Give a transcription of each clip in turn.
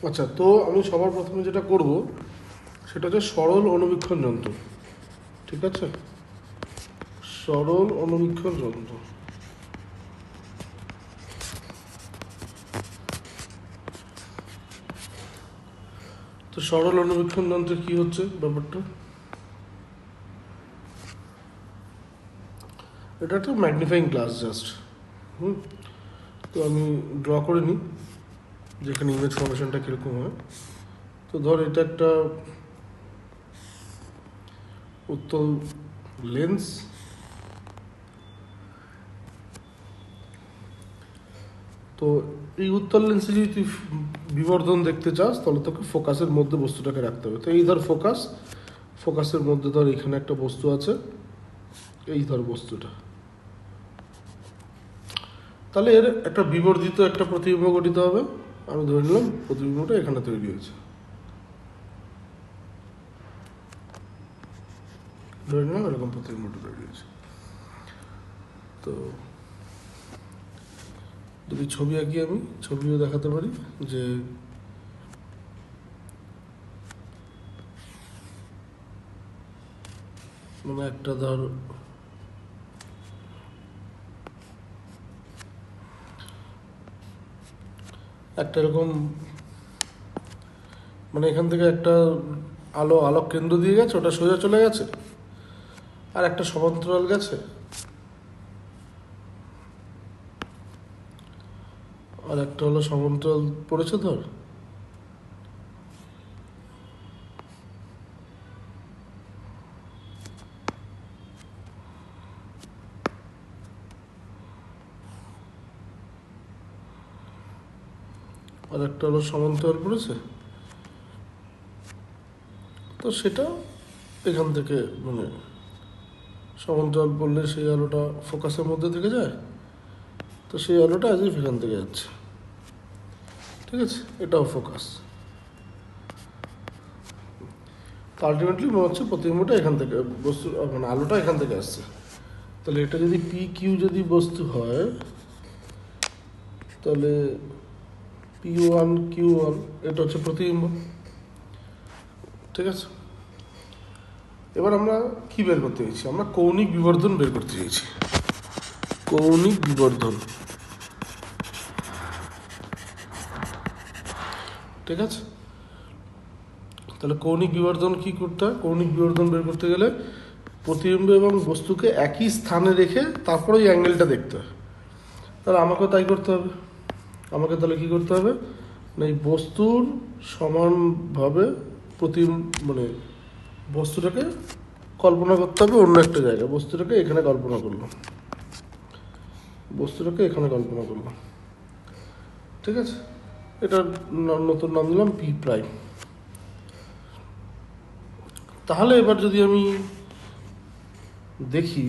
আচ্ছা, তো আমি সবার প্রথমে যেটা করব সেটা হচ্ছে সরল অণুবীক্ষণ যন্ত্র। ঠিক আছে, সরল অণুবীক্ষণ যন্ত্র। তো সরল অণুবীক্ষণ যন্ত্রে কি হচ্ছে ব্যাপারটা, এটা একটা ম্যাগনিফাইং গ্লাস জাস্ট। তো আমি ড্র করে নিই যেখানে ইমেজ ফর্মেশনটা কীরকম হয়। তো ধর এটা একটা উত্তল লেন্স, তো এই উত্তল লেন্সে যদি তুই বিবর্ধন দেখতে চাস তাহলে তোকে ফোকাসের মধ্যে বস্তুটাকে রাখতে হবে। তো এই ধর ফোকাসের মধ্যে ধর এখানে একটা বস্তু আছে, এই ধর বস্তুটা, তাহলে এর একটা বিবর্ধিত একটা প্রতিবিম্ব গঠিত হবে। আমি ধরে নিলাম প্রতিবিম্বটা এখানে তৈরি হয়েছে, ধরে নিলাম এরকম প্রতিবিম্বটা তৈরি হয়েছে। তো যদি ছবি আঁকি, আমি ছবিও দেখাতে পারি যে মানে একটা ধর একটা এরকম, মানে এখান থেকে একটা আলোক কেন্দ্র দিয়ে গেছে, ওটা সোজা চলে গেছে, আর একটা সমান্তরাল গেছে, আর একটা হলো সমান্তরাল পড়েছে ধর, আর একটা হলো সমান্তরাল পড়েছে। তো সেটা এখান থেকে মানে সমান্তরাল পড়লে সেই আলোটা ফোকাসের মধ্যে থেকে যায়, তো সেই আলোটা আজ এখান থেকে যাচ্ছে। ঠিক আছে, এটাও ফোকাস। তো আলটিমেটলি মনে হচ্ছে প্রতিবিম্বটা এখান থেকে বস্তু, মানে আলোটা এখান থেকে আসছে। তাহলে এটা যদি পি কিউ যদি বস্তু হয়, তাহলে P1 Q1 এটা হচ্ছে প্রতিবিম্ব। ঠিক আছে, এবার আমরা কি বের করতে চাইছি, আমরা কৌণিক বিবর্ধন বের করতে চাইছি। কৌণিক বিবর্ধন, ঠিক আছে। তাহলে কৌণিক বিবর্ধন কি করতে হয়, কৌণিক বিবর্ধন বের করতে গেলে প্রতিবিম্ব এবং বস্তুকে একই স্থানে রেখে তারপরে ওই অ্যাঙ্গেলটা দেখতে হয়। তাহলে আমাকেও তাই করতে হবে। আমাকে তাহলে কী করতে হবে না, এই বস্তুর সমানভাবে মানে বস্তুটাকে কল্পনা করতে হবে অন্য একটা জায়গায়। বস্তুটাকে এখানে কল্পনা করলাম, বস্তুটাকে এখানে কল্পনা করলাম। ঠিক আছে, এটার নতুন নাম দিলাম পি প্রাইম। তাহলে এবার যদি আমি দেখি,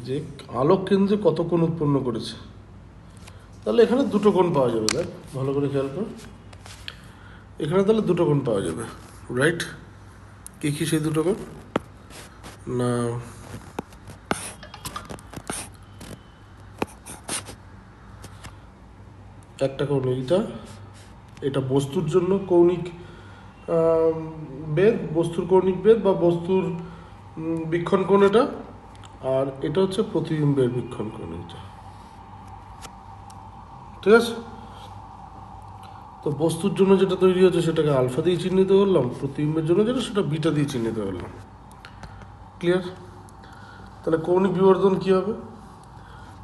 যে আলোক কেন্দ্রে কত কোণ উৎপন্ন করেছে, তাহলে এখানে দুটো কোণ পাওয়া যাবে। দেখ ভালো করে খেয়াল কর, এখানে তাহলে দুটো কোণ পাওয়া যাবে, রাইট? কি সেই দুটো কোণ না, একটা কোণ এটা বস্তুর জন্য কৌণিক বেদ, বস্তুর কৌণিক বেদ বা বস্তুর বীক্ষণ কোণ এটা, আর এটা হচ্ছে প্রতিবিম্বের বীক্ষণ কোণ এটা। ঠিক আছে, তো বস্তুর জন্য যেটা তৈরি হচ্ছে সেটাকে আলফা দিয়ে চিহ্নিত করলাম, প্রতিবিম্বের জন্য যেটা সেটা বিটা দিয়ে চিহ্নিত করলাম। ক্লিয়ার? তাহলে কৌণিক বিবর্ধন কী হবে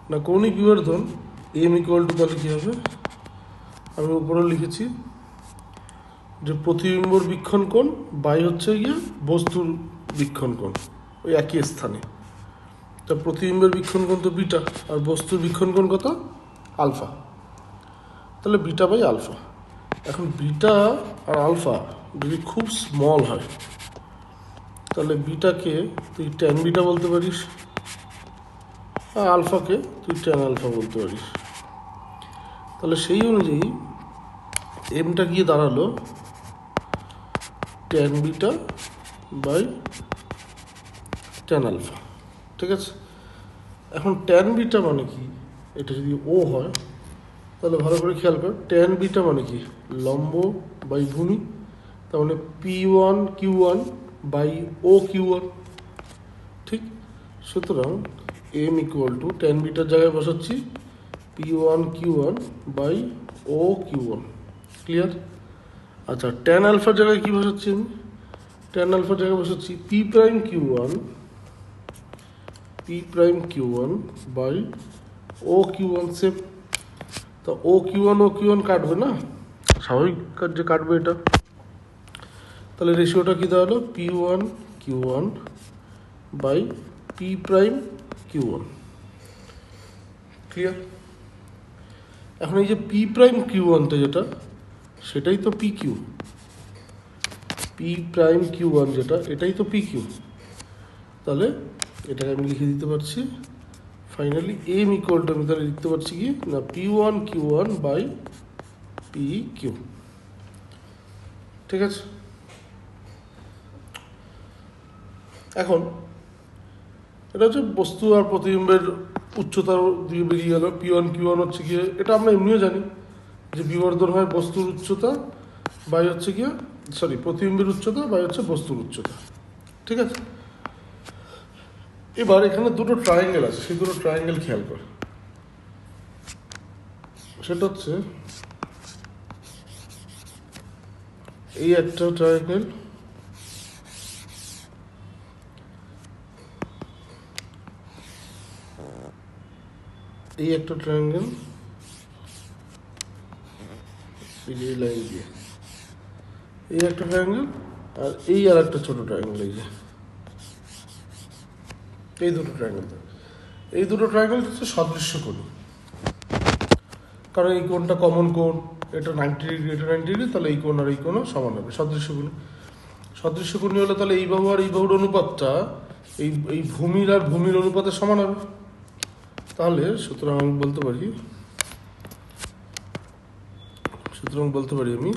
না, কৌণিক বিবর্ধন এম ইকুয়াল টু, তাহলে কী হবে, আমি উপরে লিখেছি যে প্রতিবিম্বর বীক্ষণ কোণ বাই হচ্ছে গিয়ে বস্তুর বীক্ষণ কোণ, ওই একই স্থানে। তা প্রতিবিম্বের বীক্ষণ কোণ তো বিটা, আর বস্তুর বীক্ষণ কোণ কত, আলফা। তাহলে বিটা বাই আলফা। এখন বিটা আর আলফা যদি খুব স্মল হয়, তাহলে বিটাকে তুই ট্যান বিটা বলতে পারিস, আর আলফাকে তুই ট্যান আলফা বলতে পারিস। তাহলে সেই অনুযায়ী এমটা গিয়ে দাঁড়ালো tan beta by tan alpha. ঠিক আছে, এখন ট্যান বিটা মানে কি, এটা যদি ও হয় তাহলে ভালো করে খেয়াল কর, ট্যান বিটা মানে কি, লম্ব বাই ভূমি, তার মানে P1Q1 বাই ও Q1। ঠিক, সুতরাং এম ইকুয়াল টু ট্যান বিটার জায়গায় বসাচ্ছি P1Q1 by O Q1। Clear? আচ্ছা, ট্যান আলফার জায়গায় কী বসাচ্ছি আমি, ট্যান আলফার জায়গায় বসাচ্ছি P'Q1 by O Q1 same. তো ও Q1 কাটবে না, স্বাভাবিক যে কাটবে এটা। তাহলে রেশিওটা কী দাঁড়ালো, P1Q1 বাই P'Q1। ক্লিয়ার? এখন এই যে P'Q1টা যেটা, সেটাই তো PQ। P'Q1 যেটা, এটাই তো PQ। তাহলে এটাকে আমি লিখে দিতে পারছি ফাইনালি এম ইকুয়াল টু, আমি তাহলে লিখতে পারছি কি না, P1Q1 বাই PQ। ঠিক আছে, এখন এটা হচ্ছে বস্তু আর প্রতিবিম্বের উচ্চতার দিকে বেরিয়ে গেল। P1Q1 হচ্ছে গিয়ে, এটা আমরা এমনিও জানি যে বিবর্ধন হয় বস্তুর উচ্চতা বাই হচ্ছে গিয়ে, সরি, প্রতিবিম্বের উচ্চতা বাই হচ্ছে বস্তুর উচ্চতা। ঠিক আছে, এবার এখানে দুটো ট্রায়াঙ্গেল আছে, সেই দুটো ট্রায়াঙ্গেল খেয়াল কর। সেটা হচ্ছে এই একটা ট্রায়াঙ্গেল, এই একটা ট্রায়াঙ্গেল, এই যে লাইন দিয়ে এই একটা ট্রায়াঙ্গেল, আর এই আর একটা ছোটো ট্রায়াঙ্গেল, এই যে এই দুটো ট্রায়াঙ্গেল। এই দুটো ট্রায়াঙ্গেল হচ্ছে সদৃশ্য কোণ, কারণ এই কোণটা কমন কোণ, এটা 90 ডিগ্রি, এটা 90 ডিগ্রি, তাহলে এই কোণ আর এই কোণও সমান হবে, সদৃশ্য কোণ। সদৃশ্য কোণী হলে তাহলে এই বাহু আর এই বাহুর অনুপাতটা এই ভূমির আর ভূমির অনুপাতের সমান হবে। তাহলে সুতরাং আমি বলতে পারি আমি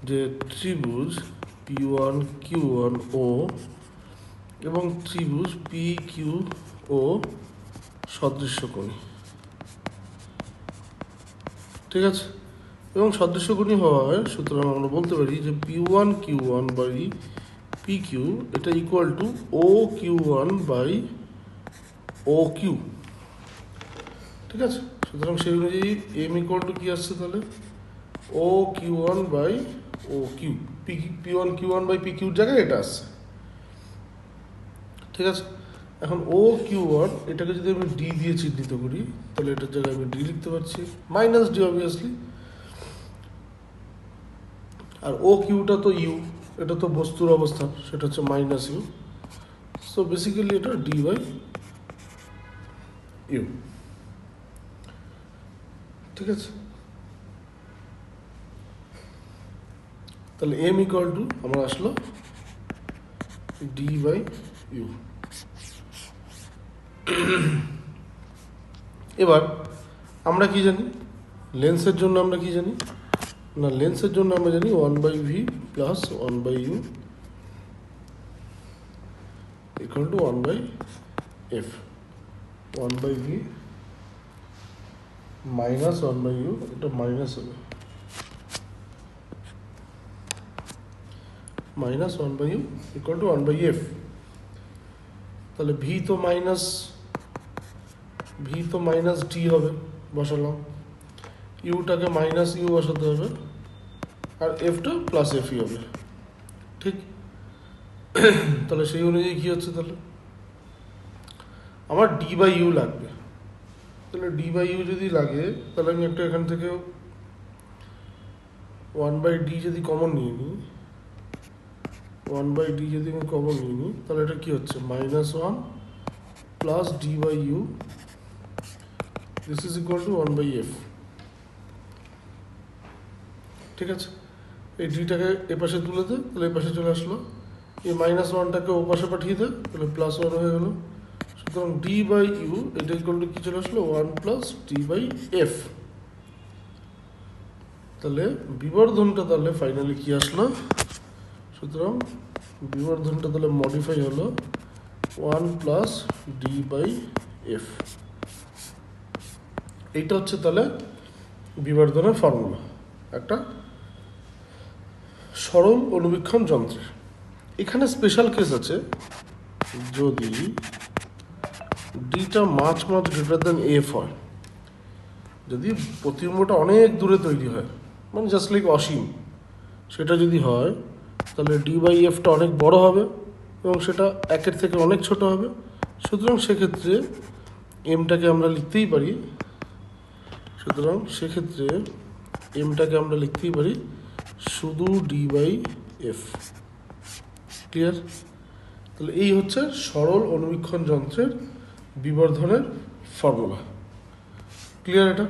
যে ত্রিভুজ P1Q1O এবং ত্রিভুজ PQO সদৃশ্য কোণী। ঠিক আছে, এবং সদৃশ্য কোণী হওয়ায় সুতরাং আমরা বলতে পারি যে P1Q1 বাই PQ এটা equal to OQ1 by OQ। ঠিক আছে, সুতরাং সেই অনুযায়ী এম ইকুয়াল টু কী আসছে তাহলে, OQ1 by OQ। P1Q1 by PQর জায়গায় এটা আসছে। ঠিক আছে, এখন OQ1 এটাকে যদি আমি ডি দিয়ে চিহ্নিত করি, তাহলে এটার জায়গায় আমি ডি লিখতে পারছি, মাইনাস ডি অবভিয়াসলি। আর OQটা তো ইউ, এটা তো বস্তুর অবস্থান, সেটা হচ্ছে মাইনাস ইউ। সো বেসিক্যালি এটা ডি বাই ইউ। ঠিক আছে, তাহলে এম ইকুয়াল টু আমার আসলো ডি বাই ইউ। এবার আমরা কি জানি, লেন্সের জন্য আমরা কি জানি না, লেন্সের জন্য আমরা জানি 1/v plus 1/u equal to 1/f। 1/v minus 1/u, এটা মাইনাস হবে, minus 1/u equal to 1/f। তাহলে ভি তো মাইনাস ডি হবে, বসালাম, ইউটাকে মাইনাস ইউ বসাতে হবে, আর এফটা প্লাস এফই হবে। ঠিক, তাহলে সেই অনুযায়ী কী হচ্ছে, তাহলে আমার ডি বাই ইউ লাগবে। তাহলে ডি বাই ইউ যদি লাগে, তাহলে আমি একটা এখান থেকে 1/d যদি কমন নিয়ে নিই, 1/d যদি আমি কমন নিয়ে নিই, তাহলে এটা কী হচ্ছে, -1 plus D by U, this is equal to 1/f। ঠিক আছে, এই ডিটাকে এপাশে তুলে দে, তাহলে এপাশে চলে আসলো, এই -1টাকে ও পাশে পাঠিয়ে দে, তাহলে +1 হয়ে গেল। সুতরাং ডি বাই ইউ এটা ইকুয়াল টু কী চলে আসলো, 1 প্লাস ডি বাই এফ। তাহলে বিবর্ধনটা তাহলে ফাইনালি কী আসলো, সুতরাং বিবর্ধনটা তাহলে মডিফাই হলো one plus D by F. এইটা হচ্ছে তাহলে বিবর্ধনের ফর্মুলা একটা সরল অনুবীক্ষণ যন্ত্রের। এখানে স্পেশাল কেস আছে, যদি ডিটা মাছ গ্রেটার দেন এফ হয়, যদি প্রতিবিম্বটা অনেক দূরে তৈরি হয়, মানে জাস্ট লাইক অসীম, সেটা যদি হয় তাহলে ডি বাই এফটা অনেক বড় হবে এবং সেটা একের থেকে অনেক ছোট হবে। সুতরাং সেক্ষেত্রে এমটাকে আমরা লিখতেই পারি, শুধু ডি বাই এফ। ক্লিয়ার? তাহলে এই হচ্ছে সরল অনুবীক্ষণ যন্ত্রের বিবর্ধনের ফর্মুলা। ক্লিয়ার এটা?